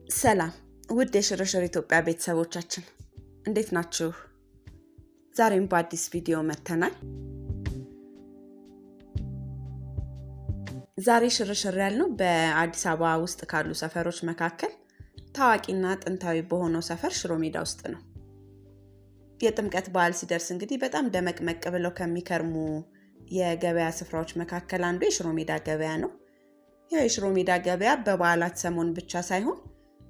ሰላም ውድ የሽርሽር ኢትዮጵያ ቤተሰቦቻችን እንዴት ናችሁ? ዛሬም በአዲስ ቪዲዮ መተናል። ዛሬ ሽርሽር ያልነው በአዲስ አበባ ውስጥ ካሉ ሰፈሮች መካከል ታዋቂና ጥንታዊ በሆነው ሰፈር ሽሮ ሜዳ ውስጥ ነው። የጥምቀት በዓል ሲደርስ እንግዲህ በጣም ደመቅመቅ ብለው ከሚከርሙ የገበያ ስፍራዎች መካከል አንዱ የሽሮ ሜዳ ገበያ ነው። የሽሮ ሜዳ ገበያ በበዓላት ሰሞን ብቻ ሳይሆን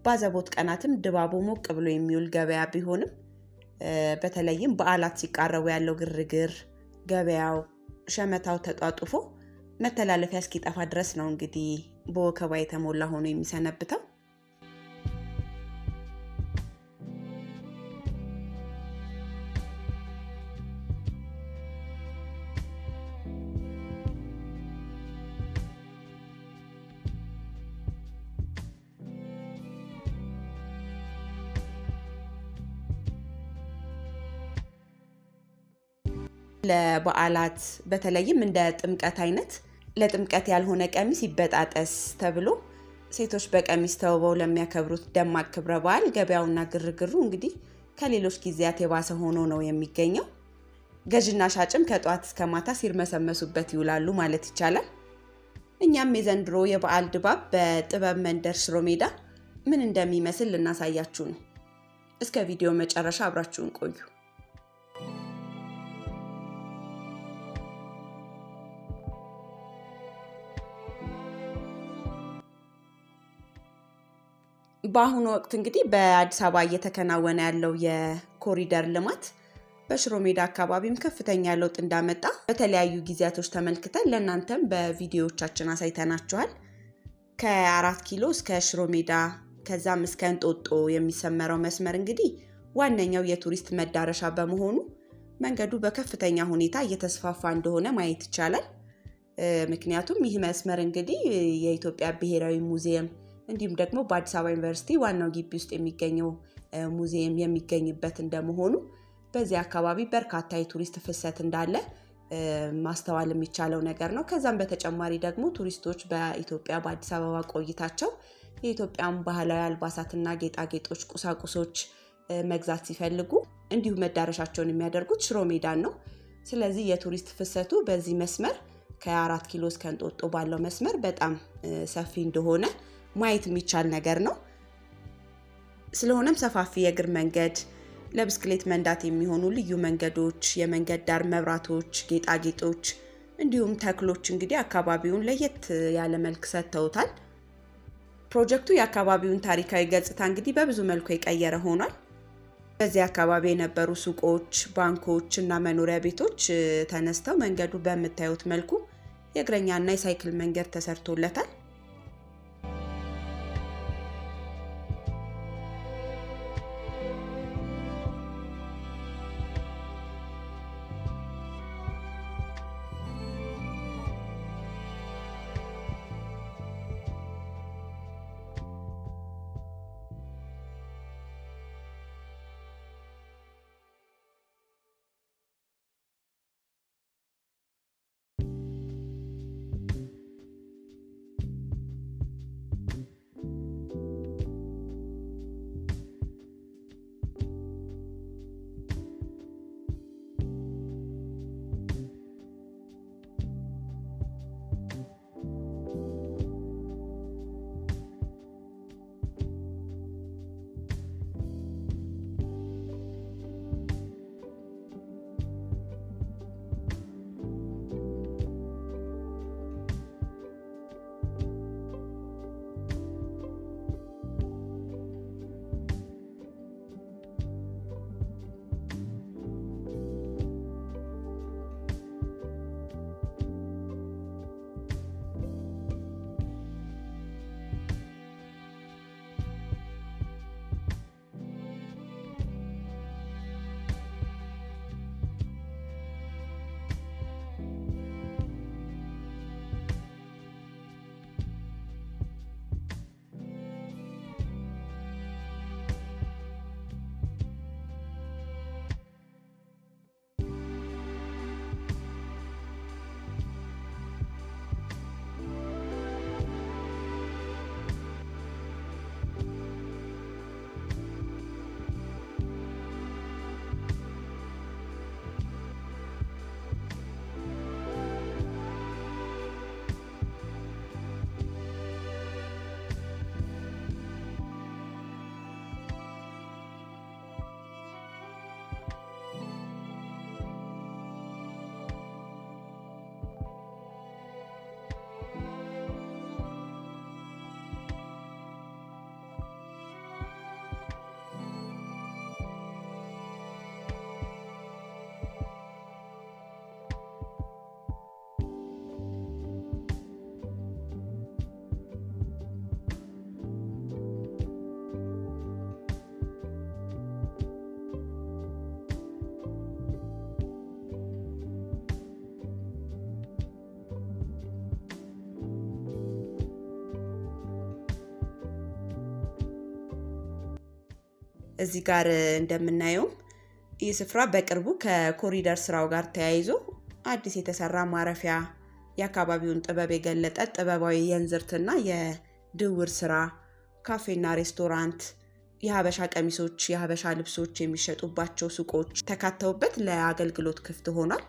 ባዘቦት ቀናትም ድባቡ ሞቅ ብሎ የሚውል ገበያ ቢሆንም በተለይም በዓላት ሲቃረቡ ያለው ግርግር፣ ገበያው፣ ሸመታው ተጧጡፎ መተላለፊያ እስኪጠፋ ድረስ ነው እንግዲህ በወከባ የተሞላ ሆኖ የሚሰነብተው። ለበዓላት በተለይም እንደ ጥምቀት አይነት ለጥምቀት ያልሆነ ቀሚስ ይበጣጠስ ተብሎ ሴቶች በቀሚስ ተውበው ለሚያከብሩት ደማቅ ክብረ በዓል ገበያውና ግርግሩ እንግዲህ ከሌሎች ጊዜያት የባሰ ሆኖ ነው የሚገኘው። ገዥና ሻጭም ከጧት እስከ ማታ ሲርመሰመሱበት ይውላሉ ማለት ይቻላል። እኛም የዘንድሮ የበዓል ድባብ በጥበብ መንደር ሽሮ ሜዳ ምን እንደሚመስል ልናሳያችሁ ነው። እስከ ቪዲዮ መጨረሻ አብራችሁን ቆዩ። በአሁኑ ወቅት እንግዲህ በአዲስ አበባ እየተከናወነ ያለው የኮሪደር ልማት በሽሮ ሜዳ አካባቢም ከፍተኛ ለውጥ እንዳመጣ በተለያዩ ጊዜያቶች ተመልክተን ለእናንተም በቪዲዮዎቻችን አሳይተናችኋል። ከ4 ኪሎ እስከ ሽሮ ሜዳ ከዛም እስከ እንጦጦ የሚሰመረው መስመር እንግዲህ ዋነኛው የቱሪስት መዳረሻ በመሆኑ መንገዱ በከፍተኛ ሁኔታ እየተስፋፋ እንደሆነ ማየት ይቻላል። ምክንያቱም ይህ መስመር እንግዲህ የኢትዮጵያ ብሔራዊ ሙዚየም እንዲሁም ደግሞ በአዲስ አበባ ዩኒቨርሲቲ ዋናው ግቢ ውስጥ የሚገኘው ሙዚየም የሚገኝበት እንደመሆኑ በዚህ አካባቢ በርካታ የቱሪስት ፍሰት እንዳለ ማስተዋል የሚቻለው ነገር ነው። ከዛም በተጨማሪ ደግሞ ቱሪስቶች በኢትዮጵያ በአዲስ አበባ ቆይታቸው የኢትዮጵያን ባህላዊ አልባሳትና ጌጣጌጦች፣ ቁሳቁሶች መግዛት ሲፈልጉ እንዲሁ መዳረሻቸውን የሚያደርጉት ሽሮ ሜዳን ነው። ስለዚህ የቱሪስት ፍሰቱ በዚህ መስመር ከ4 ኪሎ እስከ እንጦጦ ባለው መስመር በጣም ሰፊ እንደሆነ ማየት የሚቻል ነገር ነው። ስለሆነም ሰፋፊ የእግር መንገድ፣ ለብስክሌት መንዳት የሚሆኑ ልዩ መንገዶች፣ የመንገድ ዳር መብራቶች፣ ጌጣጌጦች እንዲሁም ተክሎች እንግዲህ አካባቢውን ለየት ያለ መልክ ሰጥተውታል። ፕሮጀክቱ የአካባቢውን ታሪካዊ ገጽታ እንግዲህ በብዙ መልኩ የቀየረ ሆኗል። በዚህ አካባቢ የነበሩ ሱቆች፣ ባንኮች እና መኖሪያ ቤቶች ተነስተው መንገዱ በምታዩት መልኩ የእግረኛና የሳይክል መንገድ ተሰርቶለታል። እዚህ ጋር እንደምናየው ይህ ስፍራ በቅርቡ ከኮሪደር ስራው ጋር ተያይዞ አዲስ የተሰራ ማረፊያ የአካባቢውን ጥበብ የገለጠ ጥበባዊ የእንዝርትና የድውር ስራ ካፌና ሬስቶራንት የሀበሻ ቀሚሶች የሀበሻ ልብሶች የሚሸጡባቸው ሱቆች ተካተውበት ለአገልግሎት ክፍት ሆኗል።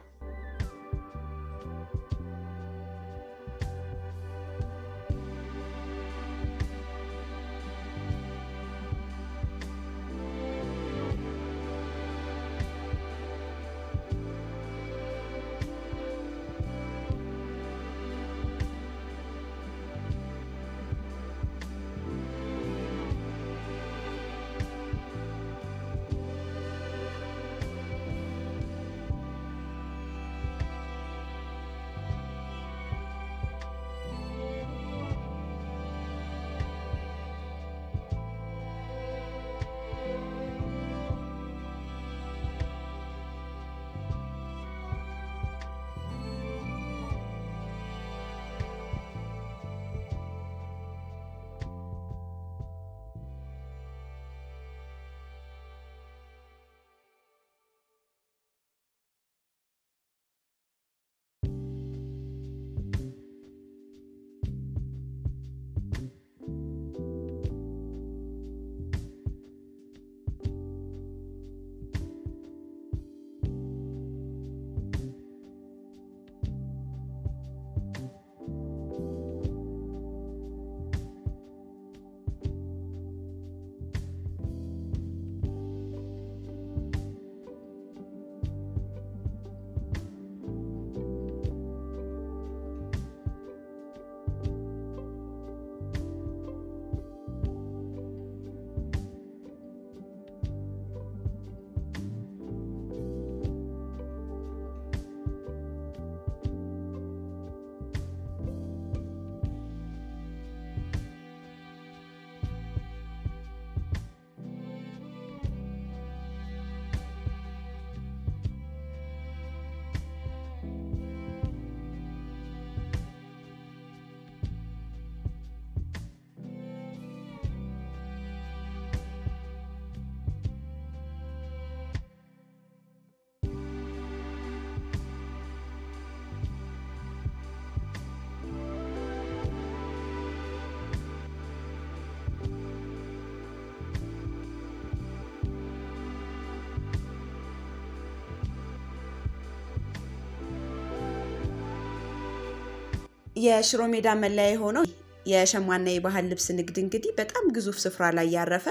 የሽሮ ሜዳ መለያ የሆነው የሸማና የባህል ልብስ ንግድ እንግዲህ በጣም ግዙፍ ስፍራ ላይ ያረፈ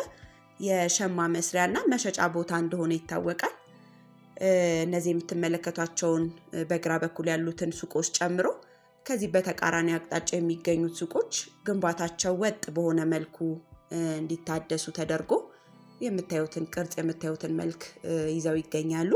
የሸማ መስሪያና መሸጫ ቦታ እንደሆነ ይታወቃል። እነዚህ የምትመለከቷቸውን በግራ በኩል ያሉትን ሱቆች ጨምሮ ከዚህ በተቃራኒ አቅጣጫ የሚገኙት ሱቆች ግንባታቸው ወጥ በሆነ መልኩ እንዲታደሱ ተደርጎ የምታዩትን ቅርጽ የምታዩትን መልክ ይዘው ይገኛሉ።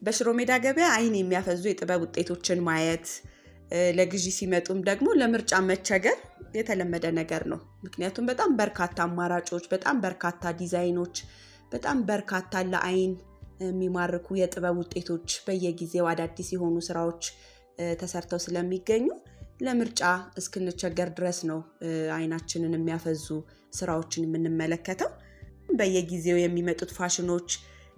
በሽሮ ሜዳ ገበያ አይን የሚያፈዙ የጥበብ ውጤቶችን ማየት ለግዢ ሲመጡም ደግሞ ለምርጫ መቸገር የተለመደ ነገር ነው። ምክንያቱም በጣም በርካታ አማራጮች፣ በጣም በርካታ ዲዛይኖች፣ በጣም በርካታ ለአይን የሚማርኩ የጥበብ ውጤቶች በየጊዜው አዳዲስ የሆኑ ስራዎች ተሰርተው ስለሚገኙ ለምርጫ እስክንቸገር ድረስ ነው አይናችንን የሚያፈዙ ስራዎችን የምንመለከተው። በየጊዜው የሚመጡት ፋሽኖች፣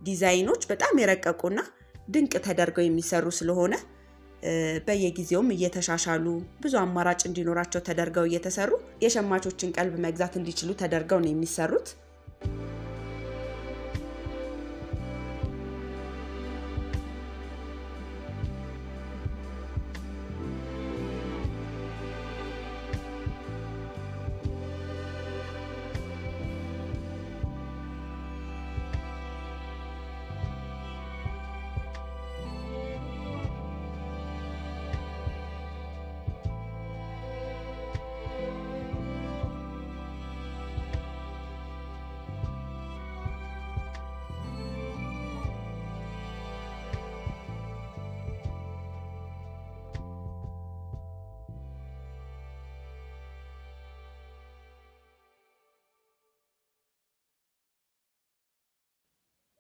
ዲዛይኖች በጣም የረቀቁና ድንቅ ተደርገው የሚሰሩ ስለሆነ በየጊዜውም እየተሻሻሉ ብዙ አማራጭ እንዲኖራቸው ተደርገው እየተሰሩ የሸማቾችን ቀልብ መግዛት እንዲችሉ ተደርገው ነው የሚሰሩት።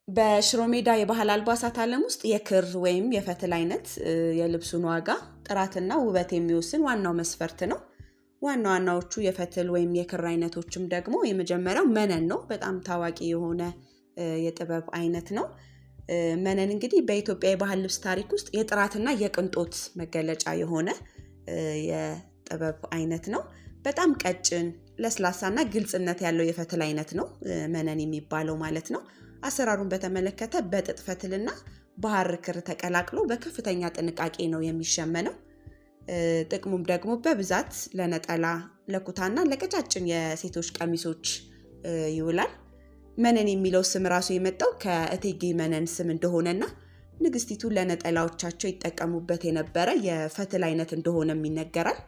በሽሮ ሜዳ የባህል አልባሳት ዓለም ውስጥ የክር ወይም የፈትል አይነት የልብሱን ዋጋ ጥራትና ውበት የሚወስን ዋናው መስፈርት ነው። ዋናዎቹ የፈትል ወይም የክር አይነቶችም ደግሞ የመጀመሪያው መነን ነው። በጣም ታዋቂ የሆነ የጥበብ አይነት ነው። መነን እንግዲህ በኢትዮጵያ የባህል ልብስ ታሪክ ውስጥ የጥራትና የቅንጦት መገለጫ የሆነ የጥበብ አይነት ነው። በጣም ቀጭን፣ ለስላሳና ግልጽነት ያለው የፈትል አይነት ነው መነን የሚባለው ማለት ነው። አሰራሩን በተመለከተ በጥጥ ፈትልና በሐር ክር ተቀላቅሎ በከፍተኛ ጥንቃቄ ነው የሚሸመነው። ጥቅሙም ደግሞ በብዛት ለነጠላ፣ ለኩታና ለቀጫጭን የሴቶች ቀሚሶች ይውላል። መነን የሚለው ስም ራሱ የመጣው ከእቴጌ መነን ስም እንደሆነና ንግስቲቱ ለነጠላዎቻቸው ይጠቀሙበት የነበረ የፈትል አይነት እንደሆነም ይነገራል።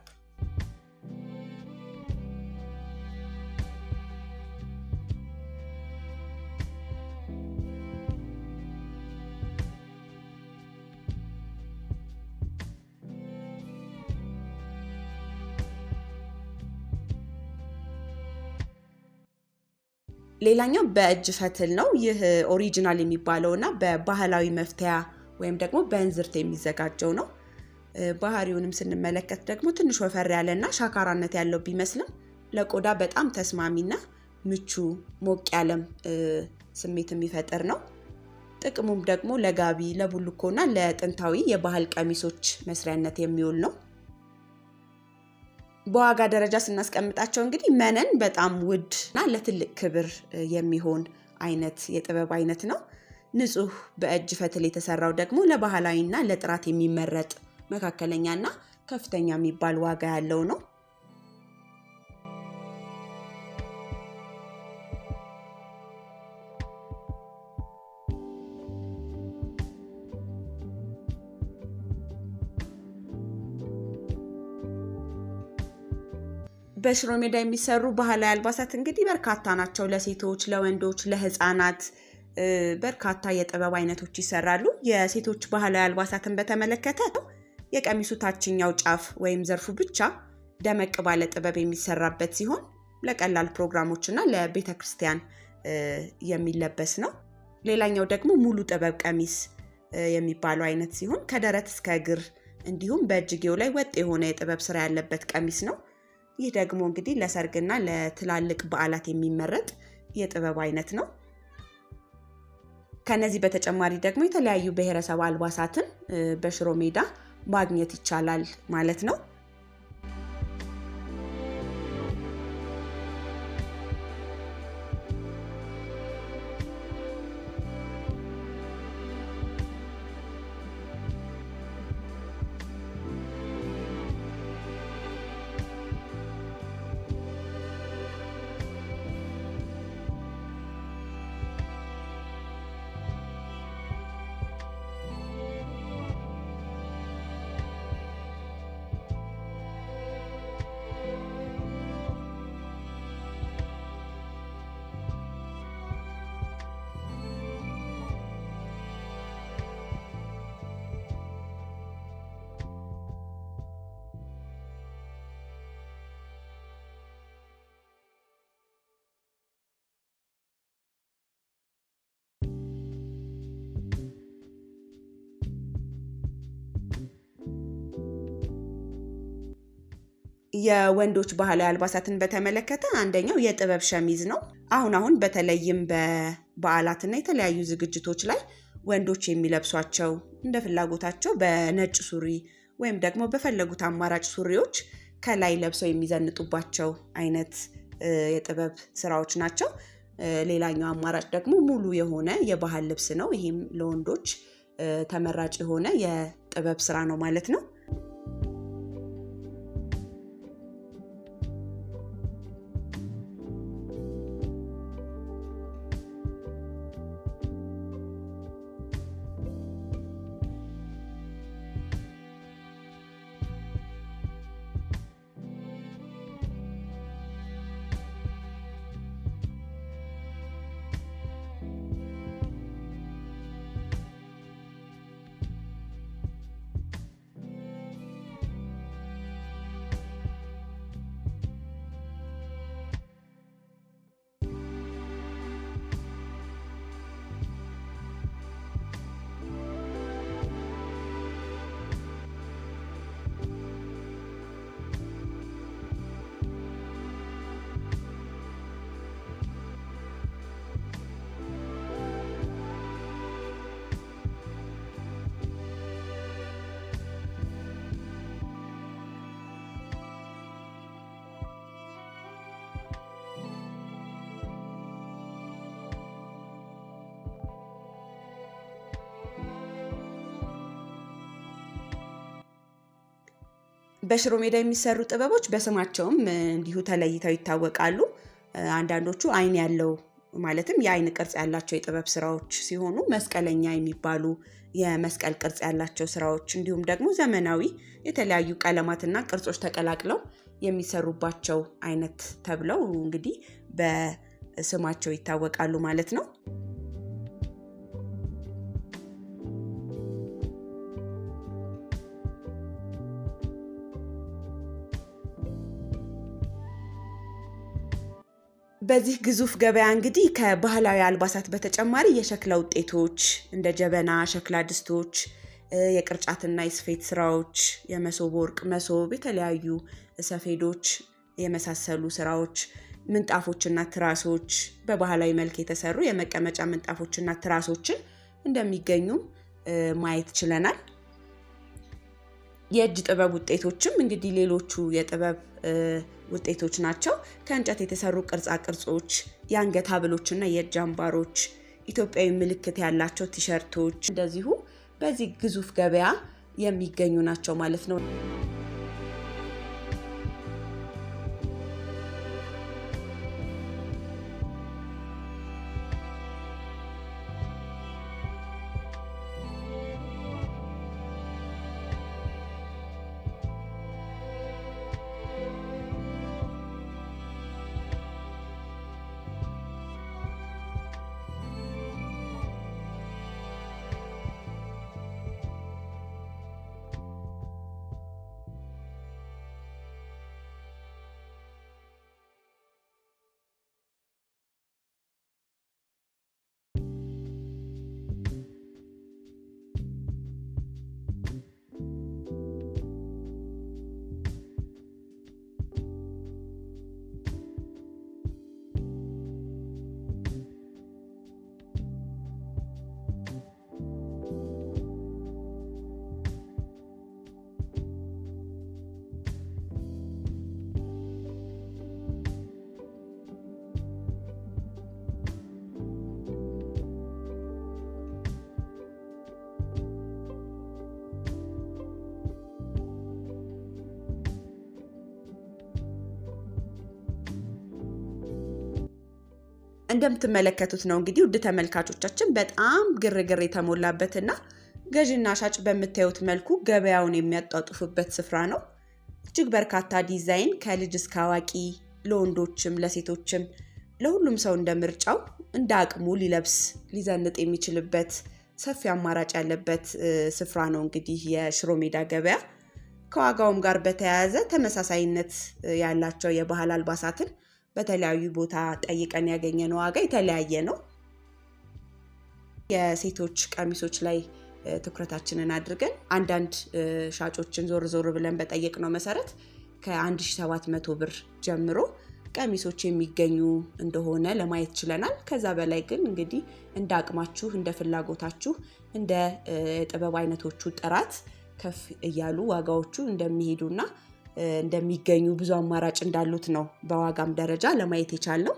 ሌላኛው በእጅ ፈትል ነው። ይህ ኦሪጂናል የሚባለውና በባህላዊ መፍተያ ወይም ደግሞ በእንዝርት የሚዘጋጀው ነው። ባህሪውንም ስንመለከት ደግሞ ትንሽ ወፈር ያለና ሻካራነት ያለው ቢመስልም ለቆዳ በጣም ተስማሚና ምቹ ሞቅ ያለም ስሜት የሚፈጥር ነው። ጥቅሙም ደግሞ ለጋቢ፣ ለቡልኮና ለጥንታዊ የባህል ቀሚሶች መስሪያነት የሚውል ነው። በዋጋ ደረጃ ስናስቀምጣቸው እንግዲህ መነን በጣም ውድ እና ለትልቅ ክብር የሚሆን አይነት የጥበብ አይነት ነው። ንጹህ በእጅ ፈትል የተሰራው ደግሞ ለባህላዊና ለጥራት የሚመረጥ መካከለኛና ከፍተኛ የሚባል ዋጋ ያለው ነው። በሽሮ ሜዳ የሚሰሩ ባህላዊ አልባሳት እንግዲህ በርካታ ናቸው። ለሴቶች፣ ለወንዶች፣ ለህፃናት በርካታ የጥበብ አይነቶች ይሰራሉ። የሴቶች ባህላዊ አልባሳትን በተመለከተ የቀሚሱ ታችኛው ጫፍ ወይም ዘርፉ ብቻ ደመቅ ባለ ጥበብ የሚሰራበት ሲሆን ለቀላል ፕሮግራሞች እና ለቤተ ክርስቲያን የሚለበስ ነው። ሌላኛው ደግሞ ሙሉ ጥበብ ቀሚስ የሚባለው አይነት ሲሆን ከደረት እስከ እግር እንዲሁም በእጅጌው ላይ ወጥ የሆነ የጥበብ ስራ ያለበት ቀሚስ ነው። ይህ ደግሞ እንግዲህ ለሰርግና ለትላልቅ በዓላት የሚመረጥ የጥበብ አይነት ነው። ከነዚህ በተጨማሪ ደግሞ የተለያዩ ብሔረሰብ አልባሳትን በሽሮ ሜዳ ማግኘት ይቻላል ማለት ነው። የወንዶች ባህላዊ አልባሳትን በተመለከተ አንደኛው የጥበብ ሸሚዝ ነው። አሁን በተለይም በበዓላትና የተለያዩ ዝግጅቶች ላይ ወንዶች የሚለብሷቸው እንደ ፍላጎታቸው በነጭ ሱሪ ወይም ደግሞ በፈለጉት አማራጭ ሱሪዎች ከላይ ለብሰው የሚዘንጡባቸው አይነት የጥበብ ስራዎች ናቸው። ሌላኛው አማራጭ ደግሞ ሙሉ የሆነ የባህል ልብስ ነው። ይሄም ለወንዶች ተመራጭ የሆነ የጥበብ ስራ ነው ማለት ነው። በሽሮ ሜዳ የሚሰሩ ጥበቦች በስማቸውም እንዲሁ ተለይተው ይታወቃሉ። አንዳንዶቹ አይን ያለው ማለትም የአይን ቅርጽ ያላቸው የጥበብ ስራዎች ሲሆኑ መስቀለኛ የሚባሉ የመስቀል ቅርጽ ያላቸው ስራዎች እንዲሁም ደግሞ ዘመናዊ የተለያዩ ቀለማትና ቅርጾች ተቀላቅለው የሚሰሩባቸው አይነት ተብለው እንግዲህ በስማቸው ይታወቃሉ ማለት ነው። በዚህ ግዙፍ ገበያ እንግዲህ ከባህላዊ አልባሳት በተጨማሪ የሸክላ ውጤቶች እንደ ጀበና፣ ሸክላ ድስቶች፣ የቅርጫትና የስፌት ስራዎች፣ የመሶብ ወርቅ መሶብ፣ የተለያዩ ሰፌዶች የመሳሰሉ ስራዎች፣ ምንጣፎችና ትራሶች፣ በባህላዊ መልክ የተሰሩ የመቀመጫ ምንጣፎችና ትራሶችን እንደሚገኙ ማየት ችለናል። የእጅ ጥበብ ውጤቶችም እንግዲህ ሌሎቹ የጥበብ ውጤቶች ናቸው። ከእንጨት የተሰሩ ቅርጻ ቅርጾች፣ የአንገት ሀብሎችና የእጅ አምባሮች፣ ኢትዮጵያዊ ምልክት ያላቸው ቲሸርቶች እንደዚሁ በዚህ ግዙፍ ገበያ የሚገኙ ናቸው ማለት ነው። እንደምትመለከቱት ነው እንግዲህ ውድ ተመልካቾቻችን በጣም ግርግር የተሞላበትና ገዥና ሻጭ በምታዩት መልኩ ገበያውን የሚያጣጥፉበት ስፍራ ነው። እጅግ በርካታ ዲዛይን ከልጅ እስከ አዋቂ፣ ለወንዶችም ለሴቶችም ለሁሉም ሰው እንደምርጫው እንደ አቅሙ ሊለብስ ሊዘንጥ የሚችልበት ሰፊ አማራጭ ያለበት ስፍራ ነው እንግዲህ የሽሮ ሜዳ ገበያ። ከዋጋውም ጋር በተያያዘ ተመሳሳይነት ያላቸው የባህል አልባሳትን በተለያዩ ቦታ ጠይቀን ያገኘነው ዋጋ የተለያየ ነው። የሴቶች ቀሚሶች ላይ ትኩረታችንን አድርገን አንዳንድ ሻጮችን ዞር ዞር ብለን በጠየቅነው መሰረት ከ1700 ብር ጀምሮ ቀሚሶች የሚገኙ እንደሆነ ለማየት ችለናል። ከዛ በላይ ግን እንግዲህ እንደ አቅማችሁ እንደ ፍላጎታችሁ እንደ ጥበብ አይነቶቹ ጥራት ከፍ እያሉ ዋጋዎቹ እንደሚሄዱና እንደሚገኙ ብዙ አማራጭ እንዳሉት ነው በዋጋም ደረጃ ለማየት የቻልነው።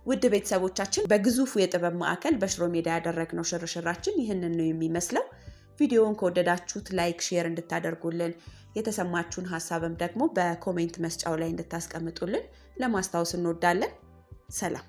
ውድ ቤተሰቦቻችን በግዙፉ የጥበብ ማዕከል በሽሮ ሜዳ ያደረግነው ሽርሽራችን ይህንን ነው የሚመስለው። ቪዲዮውን ከወደዳችሁት ላይክ፣ ሼር እንድታደርጉልን የተሰማችሁን ሐሳብም ደግሞ በኮሜንት መስጫው ላይ እንድታስቀምጡልን ለማስታወስ እንወዳለን። ሰላም።